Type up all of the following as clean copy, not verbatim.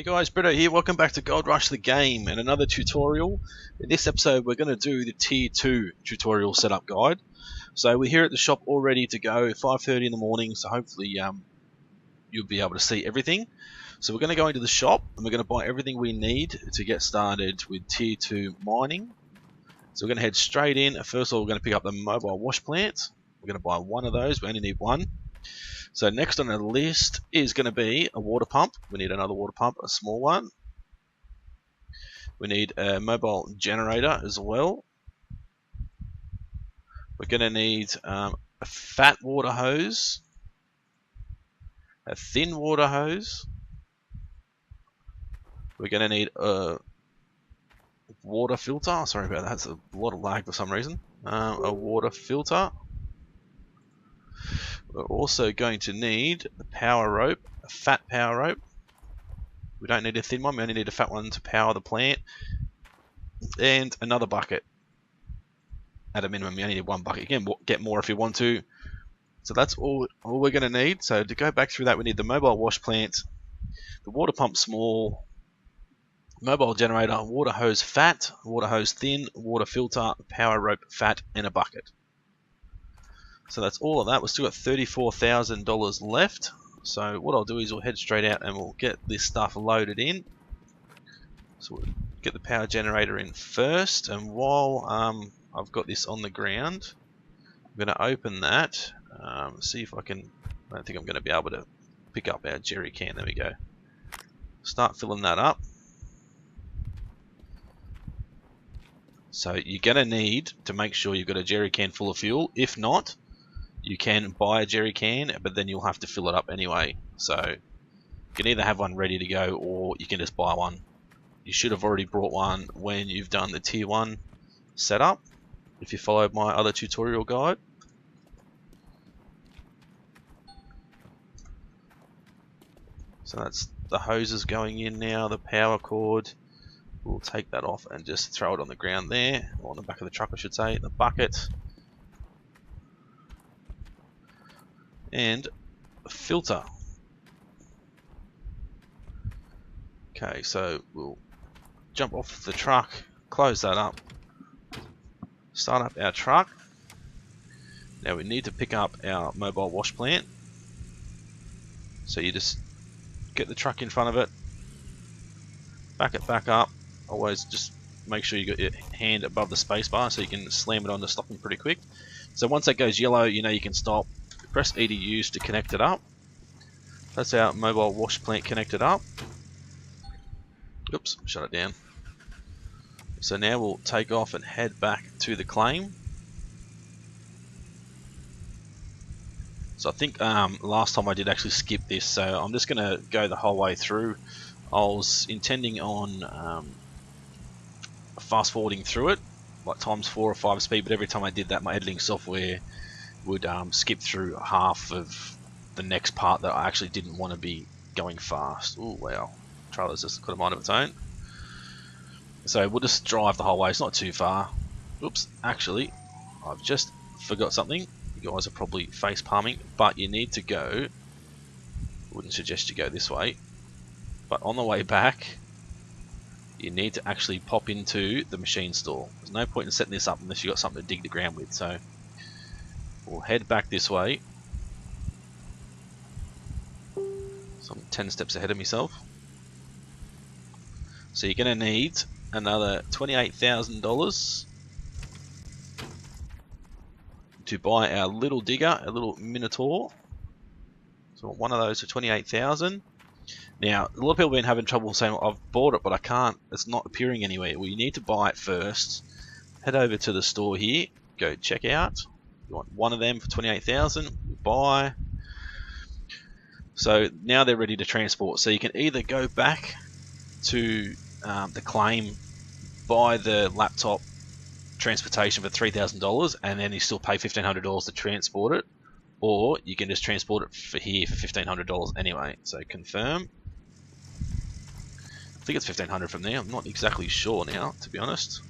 Guys, Brito here. Welcome back to Gold Rush the game and another tutorial. In this episode we're going to do the tier 2 tutorial setup guide. So we're here at the shop all ready to go, 5:30 in the morning, so hopefully you'll be able to see everything. So we're going to go into the shop and we're going to buy everything we need to get started with tier 2 mining. So we're going to head straight in. First of all, we're going to pick up the mobile wash plant. We're going to buy one of those. We only need one. So next on the list is going to be a water pump. We need another water pump, a small one. We need a mobile generator as well. We're going to need a fat water hose, a thin water hose. We're going to need a water filter. Sorry about that, that's a lot of lag for some reason. A water filter. We're also going to need the power rope, a fat power rope. We don't need a thin one, we only need a fat one to power the plant. And another bucket. At a minimum, you only need one bucket. You can get more if you want to. So that's all we're going to need. So to go back through that, we need the mobile wash plant, the water pump small, mobile generator, water hose fat, water hose thin, water filter, power rope fat, and a bucket. So that's all of that. We've still got $34,000 left. So what I'll do is we'll head straight out and we'll get this stuff loaded in. So we'll get the power generator in first. And while I've got this on the ground, I'm going to open that. See if I can. I don't think I'm going to be able to pick up our jerry can. There we go. Start filling that up. So you're going to need to make sure you've got a jerry can full of fuel. If not, you can buy a jerry can, but then you'll have to fill it up anyway. So you can either have one ready to go or you can just buy one. You should have already brought one when you've done the tier 1 setup, if you followed my other tutorial guide. So that's the hoses going in now, the power cord. We'll take that off and just throw it on the ground there, or on the back of the truck I should say, the bucket. And a filter. Okay, so we'll jump off the truck, close that up, start up our truck. Now we need to pick up our mobile wash plant. So you just get the truck in front of it, back it back up. Always just make sure you got your hand above the space bar so you can slam it on to stop them pretty quick. So once that goes yellow, you know you can stop. Press E to use to connect it up. That's our mobile wash plant connected up. Oops, shut it down. So now we'll take off and head back to the claim. So I think last time I did actually skip this, so I'm just going to go the whole way through. I was intending on fast forwarding through it, like times 4 or 5 speed, but every time I did that my editing software would skip through half of the next part that I actually didn't want to be going fast. Oh wow, trailer's just got a mind of its own. So we'll just drive the whole way, it's not too far. Oops, actually I've just forgot something. You guys are probably face palming, but you need to go, wouldn't suggest you go this way, but on the way back you need to actually pop into the machine store. There's no point in setting this up unless you've got something to dig the ground with. So we'll head back this way. So I'm 10 steps ahead of myself. So you're going to need another $28,000 to buy our little digger, a little Minotaur. So one of those for $28,000. Now, a lot of people have been having trouble saying, well, I've bought it, but I can't, it's not appearing anywhere. Well, you need to buy it first. Head over to the store here, go check out. You want one of them for $28,000, buy. So now they're ready to transport. So you can either go back to the claim, buy the laptop transportation for $3,000, and then you still pay $1,500 to transport it, or you can just transport it for here for $1,500 anyway. So confirm. I think it's $1,500 from there. I'm not exactly sure now, to be honest.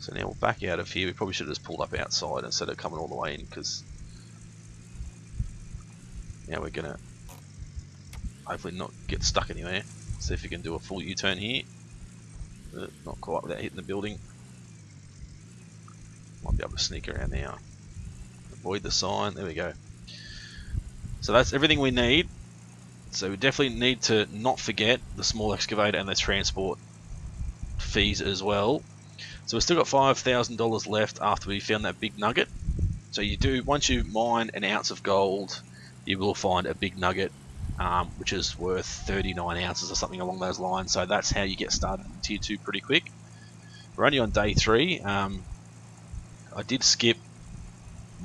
So now we'll back out of here. We probably should have just pulled up outside instead of coming all the way in, because now we're gonna hopefully not get stuck anywhere. See if we can do a full U-turn here. Not quite without hitting the building. Might be able to sneak around now. Avoid the sign. There we go. So that's everything we need. So we definitely need to not forget the small excavator and the transport fees as well. So we've still got $5,000 left after we found that big nugget. So you do, once you mine an ounce of gold, you will find a big nugget, which is worth 39 ounces or something along those lines. So that's how you get started in tier 2 pretty quick. We're only on day 3. I did skip,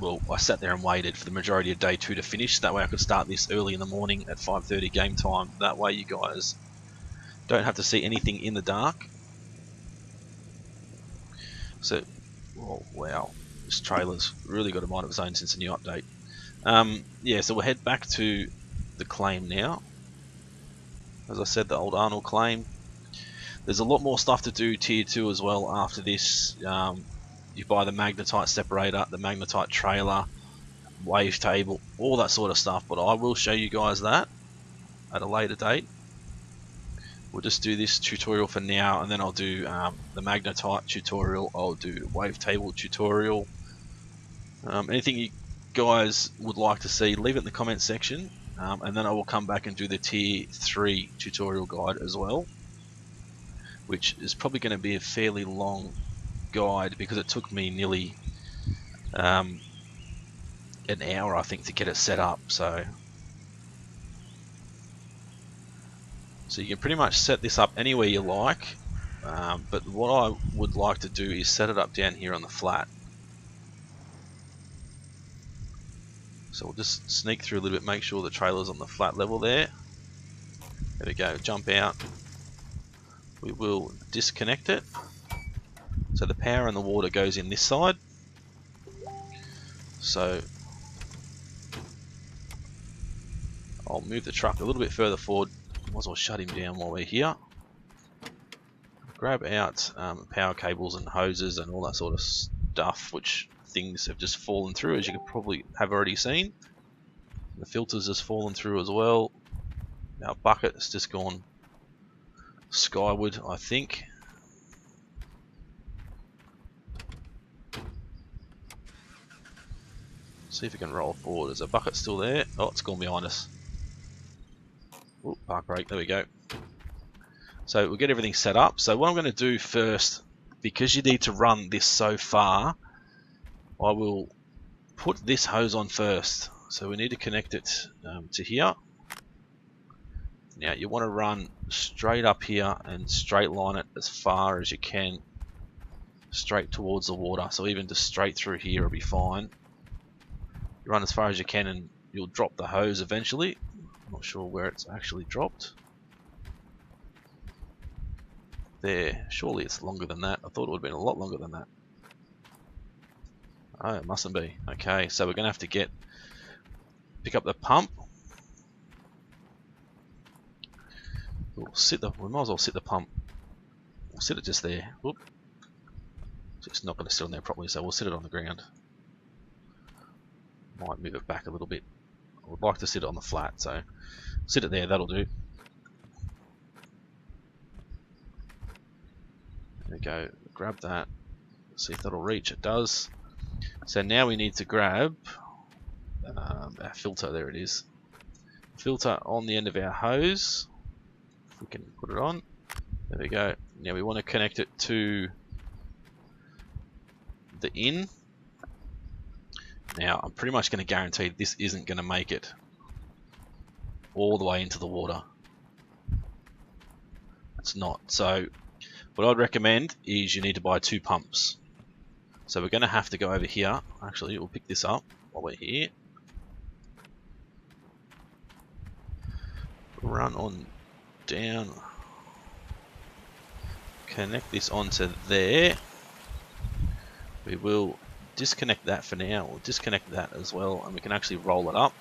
well, I sat there and waited for the majority of day 2 to finish. That way I could start this early in the morning at 5:30 game time. That way you guys don't have to see anything in the dark. So, oh, wow, this trailer's really got a mind of its own since the new update. Yeah, so we'll head back to the claim now. As I said, the old Arnold claim. There's a lot more stuff to do tier 2 as well after this. You buy the magnetite separator, the magnetite trailer, wave table, all that sort of stuff, but I will show you guys that at a later date. We'll just do this tutorial for now, and then I'll do the magnetite tutorial, I'll do wave table tutorial. Anything you guys would like to see, leave it in the comment section, and then I will come back and do the tier 3 tutorial guide as well, which is probably going to be a fairly long guide because it took me nearly an hour, I think, to get it set up. So you can pretty much set this up anywhere you like, but what I would like to do is set it up down here on the flat. So we'll just sneak through a little bit, make sure the trailer's on the flat level there. There we go, jump out. We will disconnect it. So the power and the water goes in this side. So I'll move the truck a little bit further forward. Might as well shut him down while we're here. Grab out power cables and hoses and all that sort of stuff, which things have just fallen through, as you could probably have already seen. The filters has fallen through as well. Our bucket has just gone skyward, I think. See if we can roll forward. Is the bucket still there? Oh, it's gone behind us. Ooh, park brake, there we go. So we'll get everything set up. So what I'm going to do first, because you need to run this so far, I will put this hose on first. So we need to connect it to here. Now you want to run straight up here and straight line it as far as you can, straight towards the water. So even just straight through here will be fine. You run as far as you can and you'll drop the hose eventually. I'm not sure where it's actually dropped. There, surely it's longer than that. I thought it would have been a lot longer than that. Oh, it mustn't be. Okay, so we're going to have to pick up the pump. We might as well sit the pump. We'll sit it just there. Whoop. So it's not going to sit on there properly, so we'll sit it on the ground. Might move it back a little bit. I would like to sit it on the flat, so sit it there, that'll do. There we go, grab that, see if that'll reach. It does. So now we need to grab our filter, there it is. Filter on the end of our hose. If we can put it on. There we go. Now we want to connect it to the in. Now I'm pretty much going to guarantee this isn't going to make it all the way into the water. It's not. So what I'd recommend is you need to buy 2 pumps. So we're going to have to go over here. Actually, we'll pick this up while we're here. Run on down. Connect this onto there. We will disconnect that for now. We'll disconnect that as well, and we can actually roll it up.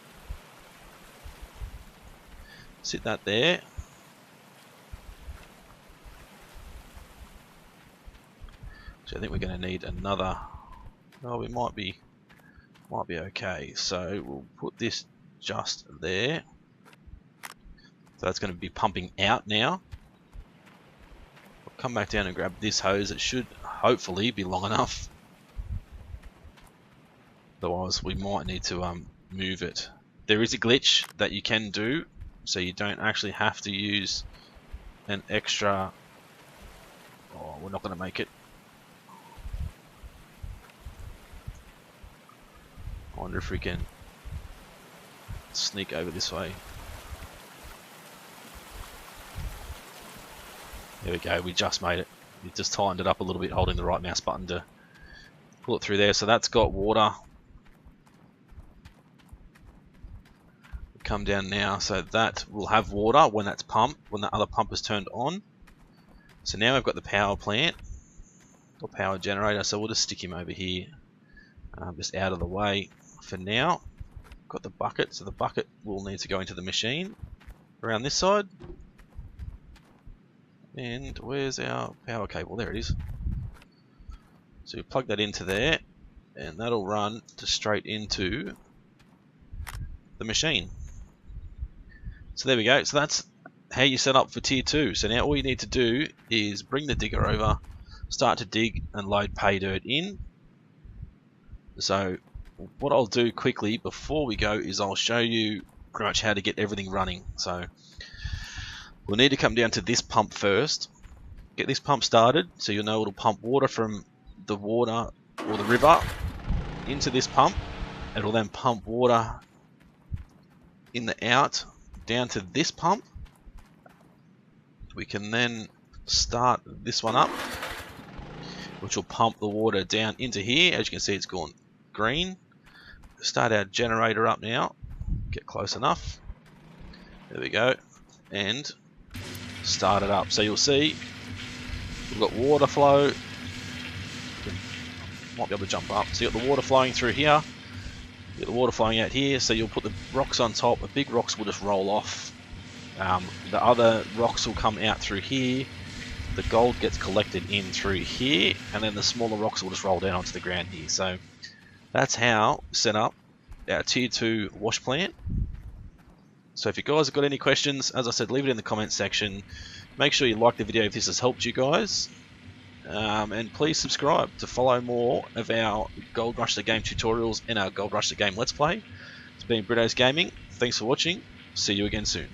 Sit that there. So I think we're going to need another. Oh, we might be okay. So we'll put this just there. So that's going to be pumping out now. I'll come back down and grab this hose. It should hopefully be long enough. Otherwise we might need to move it. There is a glitch that you can do, so you don't actually have to use an extra... Oh, we're not going to make it. I wonder if we can sneak over this way. There we go, we just made it. We just tightened it up a little bit, holding the right mouse button to pull it through there. So that's got water. Come down now, so that will have water when that's pumped, when the other pump is turned on. So now we've got the power plant, or power generator, so we'll just stick him over here, just out of the way for now. Got the bucket, so the bucket will need to go into the machine around this side. And where's our power cable? There it is. So we plug that into there, and that'll run to straight into the machine. So there we go. So that's how you set up for tier 2. So now all you need to do is bring the digger over, start to dig and load pay dirt in. So what I'll do quickly before we go is I'll show you pretty much how to get everything running. So we'll need to come down to this pump first, get this pump started, so you'll know it'll pump water from the water or the river into this pump. It'll then pump water in the out down to this pump. We can then start this one up, which will pump the water down into here. As you can see, it's gone green. Start our generator up now. Get close enough. There we go. And start it up. So you'll see we've got water flow. Might be able to jump up. So you've got the water flowing through here. You've got the water flowing out here. So you'll put the rocks on top. The big rocks will just roll off. The other rocks will come out through here. The gold gets collected in through here, and then the smaller rocks will just roll down onto the ground here. So that's how we set up our tier 2 wash plant. So if you guys have got any questions, as I said, leave it in the comments section. Make sure you like the video if this has helped you guys, and please subscribe to follow more of our Gold Rush the Game tutorials and our Gold Rush the Game Let's Play. It's been Brito's Gaming. Thanks for watching. See you again soon.